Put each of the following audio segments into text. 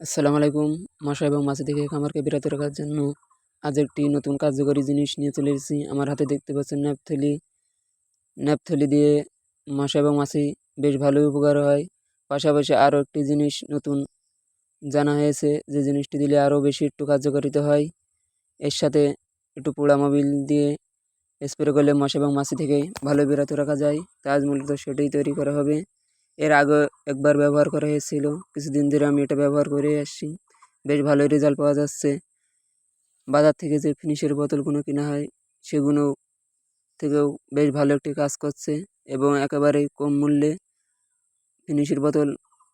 আসসালামু আলাইকুম। মশা এবং মাছি থেকে খামারকে বিরত রাখার জন্য আজ একটি নতুন কার্যকরী জিনিস নিয়ে চলে এসেছি। আমার হাতে দেখতে পাচ্ছেন ন্যাপথলি। ন্যাপথলি দিয়ে মশা এবং মাছি বেশ ভালোই উপকার হয়। পাশাপাশি আরও একটি জিনিস নতুন জানা হয়েছে, যে জিনিসটি দিলে আরও বেশি একটু কার্যকারিতা হয়। এর সাথে একটু পোড়া মোবিল দিয়ে স্প্রে করলে মশা এবং মাছি থেকে ভালো বিরত রাখা যায়। তা আজ মূলত সেটাই তৈরি করা হবে। এর আগে একবার ব্যবহার করা হয়েছিল, কিছুদিন ধরে আমি এটা ব্যবহার করে আসছি। বেশ ভালোই রেজাল্ট পাওয়া যাচ্ছে। বাজার থেকে যে ফিনিশের বোতলগুলো কেনা হয় সেগুলো থেকেও বেশ ভালো একটি কাজ করছে এবং একেবারেই কম মূল্যে। ফিনিশের বোতল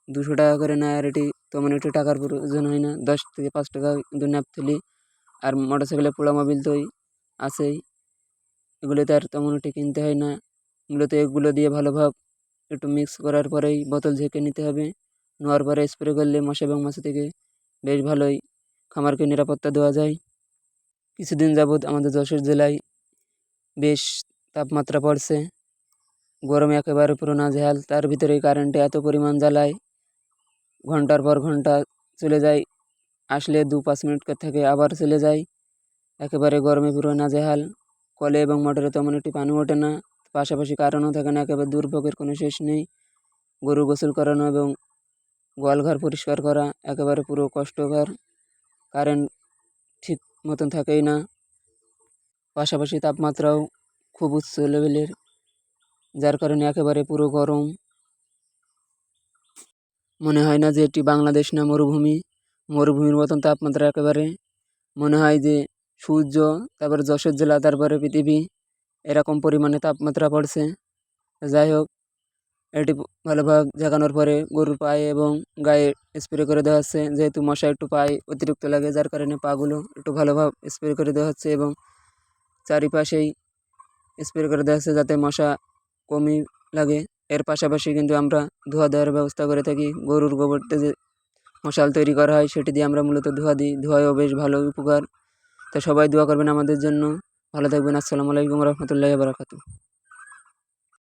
200 টাকা করে নেয়, আর এটি তেমন একটি টাকার প্রয়োজন হয় না, 10 থেকে 5 টাকা কিন্তু ন্যাপথলি। আর মোটরসাইকেলে পোড়া মোবিল তো আছেই, এগুলোতে আর তেমন একটি কিনতে হয় না। মূলত এগুলো দিয়ে ভালোভাবে একটু মিক্স করার পরেই বোতল ঝেঁকে নিতে হবে। নেওয়ার পরে স্প্রে করলে মশা এবং মাছি থেকে বেশ ভালোই খামারকে নিরাপত্তা দেওয়া যায়। কিছুদিন যাবৎ আমাদের যশোর জেলায় বেশ তাপমাত্রা পড়ছে, গরমে একেবারে পুরো নাজেহাল। তার ভিতরে কারেন্টে এত পরিমাণ জ্বালায়, ঘন্টার পর ঘন্টা চলে যায়, আসলে 2-5 মিনিট থেকে আবার চলে যায়। একেবারে গরমে পুরো নাজেহাল। কলে এবং মোটরে তেমন একটি পানি ওঠে না, পাশাপাশি কারেন্টও থাকে না। একেবারে দুর্ভোগের কোনো শেষ নেই। গরু গোসল করানো এবং গোয়ালঘর পরিষ্কার করা একেবারে পুরো কষ্টকর। কারেন্ট ঠিক মতন থাকেই না, পাশাপাশি তাপমাত্রাও খুব উচ্চ লেভেলের, যার কারণে একেবারে পুরো গরম। মনে হয় না যে এটি বাংলাদেশ না মরুভূমি। মরুভূমির মতন তাপমাত্রা একেবারে। মনে হয় যে সূর্য, তারপরে যশোর জেলা, তারপরে পৃথিবী, এরকম পরিমাণে তাপমাত্রা পড়ছে। যাই হোক, এটি ভালোভাবে ঝাঁকানোর পরে গরুর পায়ে এবং গায়ে স্প্রে করে দেওয়া হচ্ছে, যেহেতু মশা একটু পায়ে অতিরিক্ত লাগে, যার কারণে পাগুলো একটু ভালোভাবে স্প্রে করে দেওয়া হচ্ছে এবং চারিপাশেই স্প্রে করে দেওয়া হচ্ছে যাতে মশা কমই লাগে। এর পাশাপাশি কিন্তু আমরা ধোয়া দেওয়ার ব্যবস্থা করে থাকি। গরুর গোবরতে যে মশাল তৈরি করা হয় সেটি দিয়ে আমরা মূলত ধোয়া দিই। ধোয়ায়ও বেশ ভালো উপকার। তো সবাই দোয়া করবেন আমাদের জন্য। ভালো থাকবেন। আসসালামু আলাইকুম রহমতুল্লাহি ওয়া বারাকাতুহু।